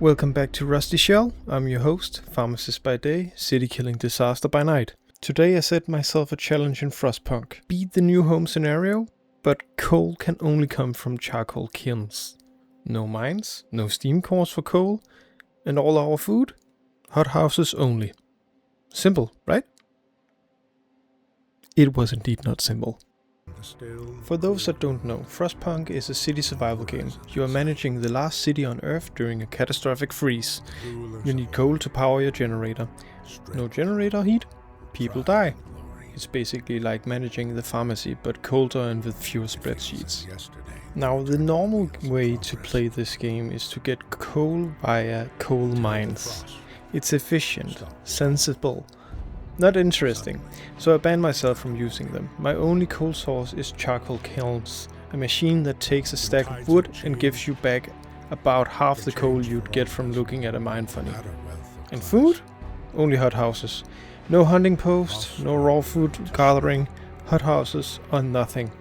Welcome back to RustyShell. I'm your host, pharmacist by day, city killing disaster by night. Today I set myself a challenge in Frostpunk. Beat the new home scenario, but coal can only come from charcoal kilns. No mines, no steam cores for coal, and all our food? Hothouses only. Simple, right? It was indeed not simple. For those that don't know, Frostpunk is a city survival game. You are managing the last city on Earth during a catastrophic freeze. You need coal to power your generator. No generator heat? People die. It's basically like managing the pharmacy, but colder and with fewer spreadsheets. Now, the normal way to play this game is to get coal via coal mines. It's efficient, sensible, not interesting, so I banned myself from using them. My only coal source is Charcoal Kilns, a machine that takes a stack of wood and gives you back about half the coal you'd get from looking at a mine funny. And food? Only hothouses. No hunting post, no raw food gathering, hothouses or nothing.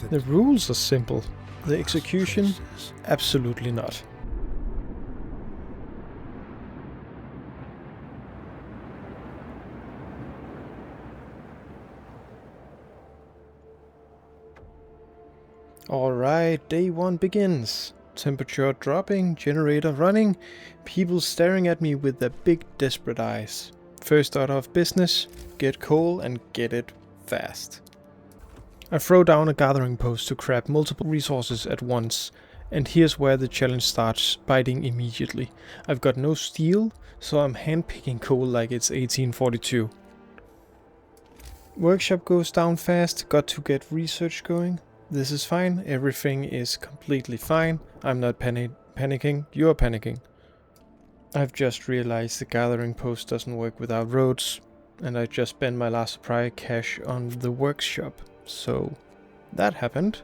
The rules are simple. The execution? Absolutely not. Alright, day 1 begins. Temperature dropping, generator running, people staring at me with their big desperate eyes. First order of business, get coal and get it fast. I throw down a gathering post to grab multiple resources at once, and here's where the challenge starts biting immediately. I've got no steel, so I'm handpicking coal like it's 1842. Workshop goes down fast, got to get research going. This is fine, everything is completely fine. I'm not panicking, you're panicking. I've just realized the gathering post doesn't work without roads, and I just spent my last supply cash on the workshop, so that happened.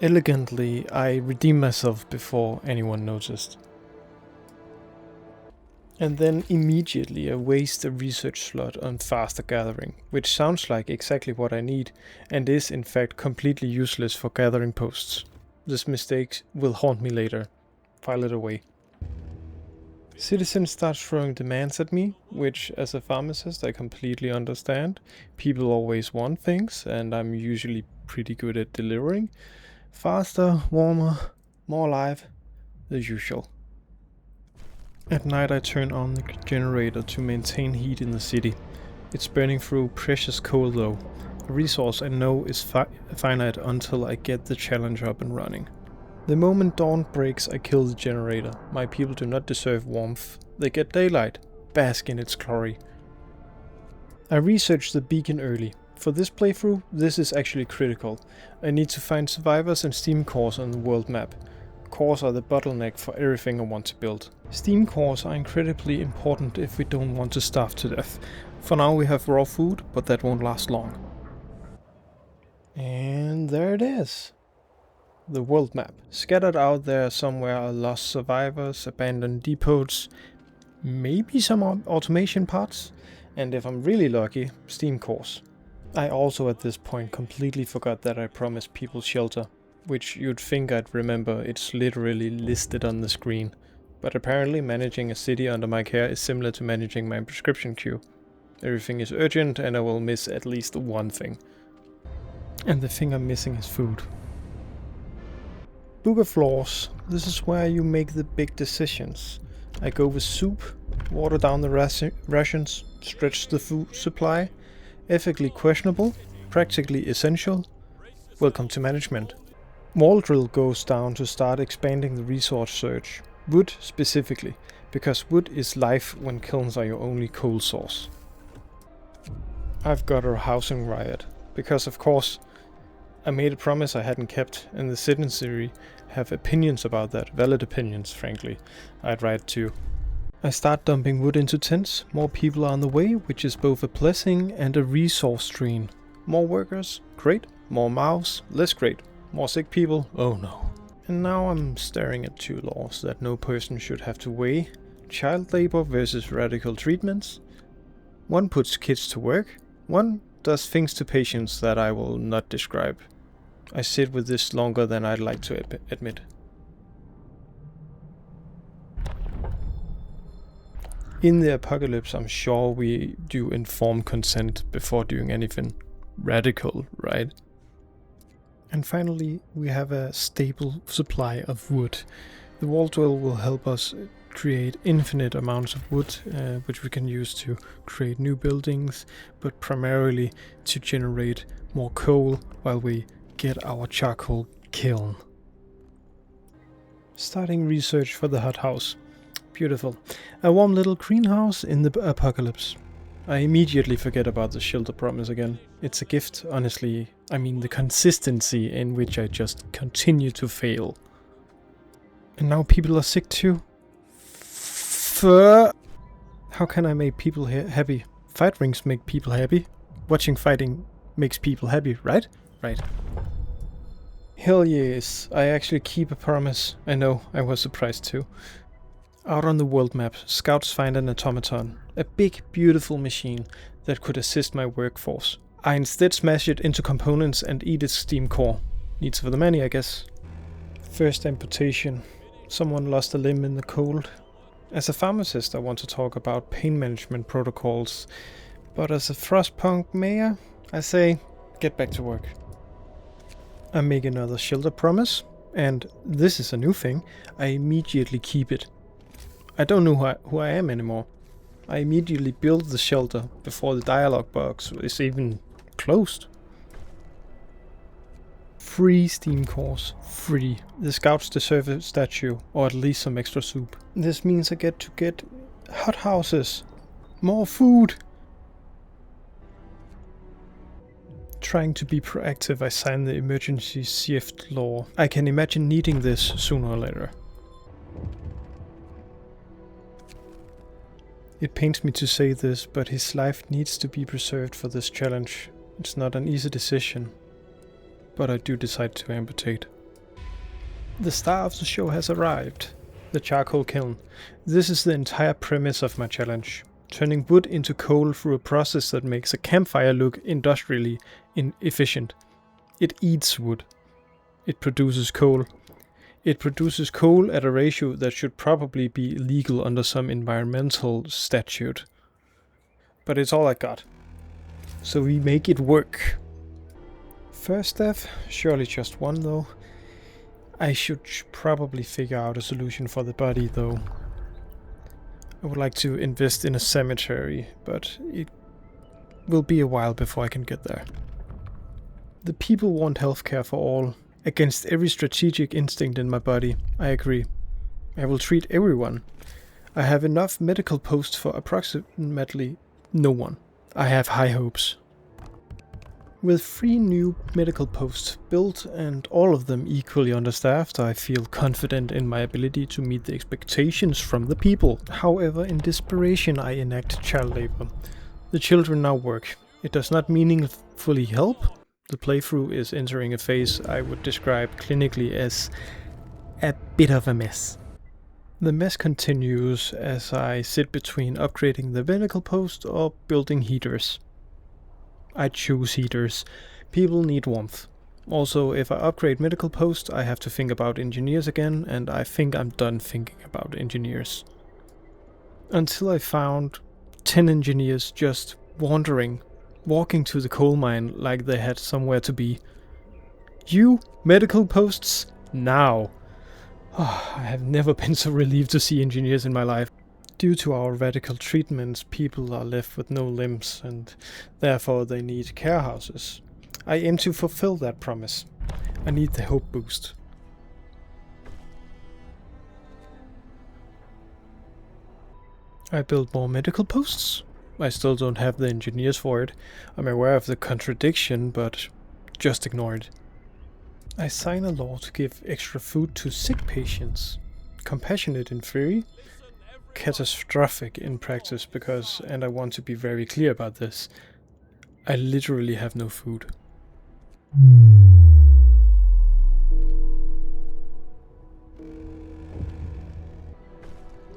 Elegantly, I redeemed myself before anyone noticed. And then immediately I waste a research slot on faster gathering, which sounds like exactly what I need, and is in fact completely useless for gathering posts. This mistake will haunt me later. File it away. Citizen starts throwing demands at me, which as a pharmacist I completely understand. People always want things, and I'm usually pretty good at delivering. Faster, warmer, more alive, the usual. At night I turn on the generator to maintain heat in the city. It's burning through precious coal though, a resource I know is finite until I get the challenge up and running. The moment dawn breaks I kill the generator. My people do not deserve warmth. They get daylight. Bask in its glory. I researched the beacon early. For this playthrough, this is actually critical. I need to find survivors and steam cores on the world map. Cores are the bottleneck for everything I want to build. Steam cores are incredibly important if we don't want to starve to death. For now we have raw food, but that won't last long. And there it is. The world map. Scattered out there somewhere are lost survivors, abandoned depots, maybe some automation parts, and if I'm really lucky, steam cores. I also at this point completely forgot that I promised people shelter. Which you'd think I'd remember, it's literally listed on the screen. But apparently managing a city under my care is similar to managing my prescription queue. Everything is urgent and I will miss at least one thing. And the thing I'm missing is food. Book of Floors. This is where you make the big decisions. I go with soup, water down the rations, stretch the food supply. Ethically questionable, practically essential. Welcome to management. Wall drill goes down to start expanding the resource search. Wood specifically, because wood is life when kilns are your only coal source. I've got a housing riot, because of course I made a promise I hadn't kept, and the citizenry have opinions about that, valid opinions frankly. I'd write too. I start dumping wood into tents, more people are on the way, which is both a blessing and a resource drain. More workers, great. More mouths, less great. More sick people? Oh no. And now I'm staring at two laws that no person should have to weigh. Child labor versus radical treatments. One puts kids to work. One does things to patients that I will not describe. I sit with this longer than I'd like to admit. In the apocalypse, I'm sure we do informed consent before doing anything radical, right? And finally, we have a stable supply of wood. The wall drill will help us create infinite amounts of wood, which we can use to create new buildings, but primarily to generate more coal while we get our charcoal kiln. Starting research for the hothouse. Beautiful. A warm little greenhouse in the apocalypse. I immediately forget about the shelter promise again. It's a gift, honestly. I mean the consistency in which I just continue to fail. And now people are sick too. How can I make people happy? Fight rings make people happy. Watching fighting makes people happy, right? Right. Hell yes, I actually keep a promise. I know, I was surprised too. Out on the world map, scouts find an automaton. A big, beautiful machine that could assist my workforce. I instead smash it into components and eat its steam core. Needs for the many, I guess. First amputation. Someone lost a limb in the cold. As a pharmacist, I want to talk about pain management protocols. But as a Frostpunk mayor, I say, get back to work. I make another shelter promise, and this is a new thing, I immediately keep it. I don't know who I am anymore. I immediately build the shelter before the dialogue box is even closed. Free steam cores. Free. The scouts deserve a statue, or at least some extra soup. This means I get to get Hothouses. More food. Trying to be proactive, I signed the emergency shift law. I can imagine needing this sooner or later. It pains me to say this, but his life needs to be preserved for this challenge. It's not an easy decision, but I do decide to amputate. The star of the show has arrived. The charcoal kiln. This is the entire premise of my challenge. Turning wood into coal through a process that makes a campfire look industrially inefficient. It eats wood. It produces coal. It produces coal at a ratio that should probably be illegal under some environmental statute. But it's all I got. So we make it work. First death? Surely just one though. I should probably figure out a solution for the body though. I would like to invest in a cemetery, but it will be a while before I can get there. The people want healthcare for all. Against every strategic instinct in my body, I agree. I will treat everyone. I have enough medical posts for approximately no one. I have high hopes. With 3 new medical posts built and all of them equally understaffed, I feel confident in my ability to meet the expectations from the people. However, in desperation I enact child labor. The children now work. It does not meaningfully help. The playthrough is entering a phase I would describe clinically as a bit of a mess. The mess continues as I sit between upgrading the medical post or building heaters. I choose heaters. People need warmth. Also, if I upgrade medical post, I have to think about engineers again, and I think I'm done thinking about engineers. Until I found 10 engineers just walking to the coal mine like they had somewhere to be. You, medical posts, now! Oh, I have never been so relieved to see engineers in my life. Due to our radical treatments, people are left with no limbs, and therefore they need care houses. I aim to fulfill that promise. I need the hope boost. I build more medical posts. I still don't have the engineers for it. I'm aware of the contradiction, but just ignore it. I sign a law to give extra food to sick patients. Compassionate in theory, catastrophic in practice because, and I want to be very clear about this, I literally have no food.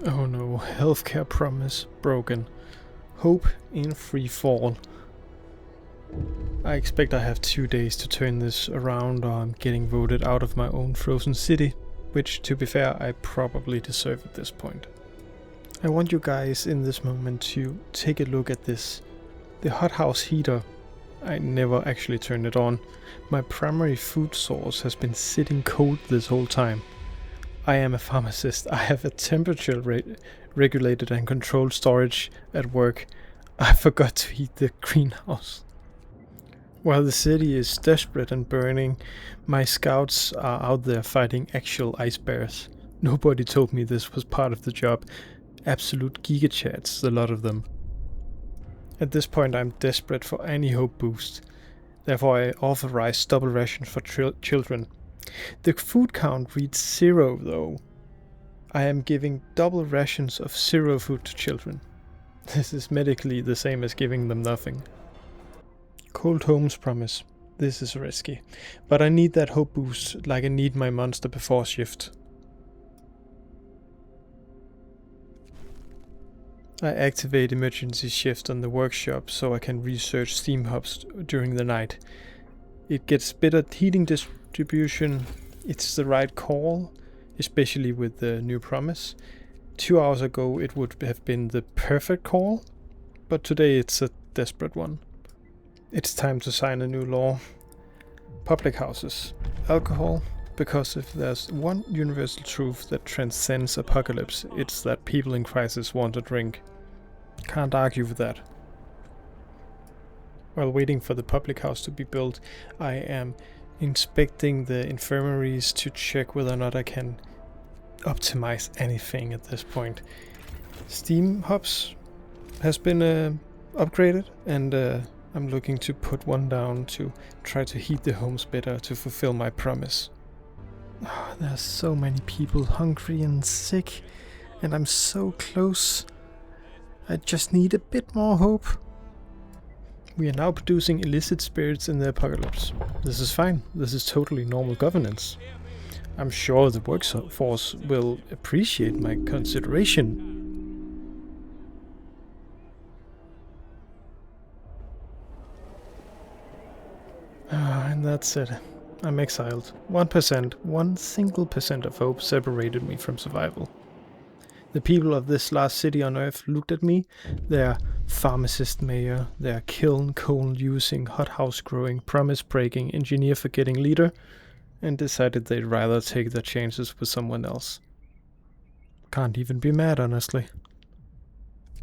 Oh no, healthcare promise broken. Hope in free fall. I expect I have 2 days to turn this around, or I'm getting voted out of my own frozen city, which, to be fair, I probably deserve at this point. I want you guys in this moment to take a look at this. The hothouse heater, I never actually turned it on. My primary food source has been sitting cold this whole time. I am a pharmacist. I have a temperature regulated and controlled storage at work. I forgot to heat the greenhouse. While the city is desperate and burning, my scouts are out there fighting actual ice bears. Nobody told me this was part of the job. Absolute gigachads, a lot of them. At this point I'm desperate for any hope boost. Therefore I authorize double rations for children. The food count reads 0 though. I am giving double rations of 0 food to children. This is medically the same as giving them nothing. Cold homes promise. This is risky, but I need that hope boost like I need my monster before shift. I activate emergency shift on the workshop so I can research steam hubs during the night. It gets better heating distribution. It's the right call, especially with the new promise. 2 hours ago it would have been the perfect call, but today it's a desperate one. It's time to sign a new law. Public houses. Alcohol, because if there's one universal truth that transcends apocalypse, it's that people in crisis want a drink. Can't argue with that. While waiting for the public house to be built, I am inspecting the infirmaries to check whether or not I can optimize anything at this point. Steam hubs has been upgraded, and I'm looking to put one down to try to heat the homes better to fulfill my promise. Oh, there's so many people hungry and sick, and I'm so close. I just need a bit more hope. We are now producing illicit spirits in the apocalypse. This is fine. This is totally normal governance. I'm sure the workforce will appreciate my consideration. And that's it. I'm exiled. 1%, 1% of hope separated me from survival. The people of this last city on Earth looked at me, their pharmacist mayor, their kiln coal using, hothouse growing, promise breaking, engineer forgetting leader, and decided they'd rather take their chances with someone else. Can't even be mad, honestly.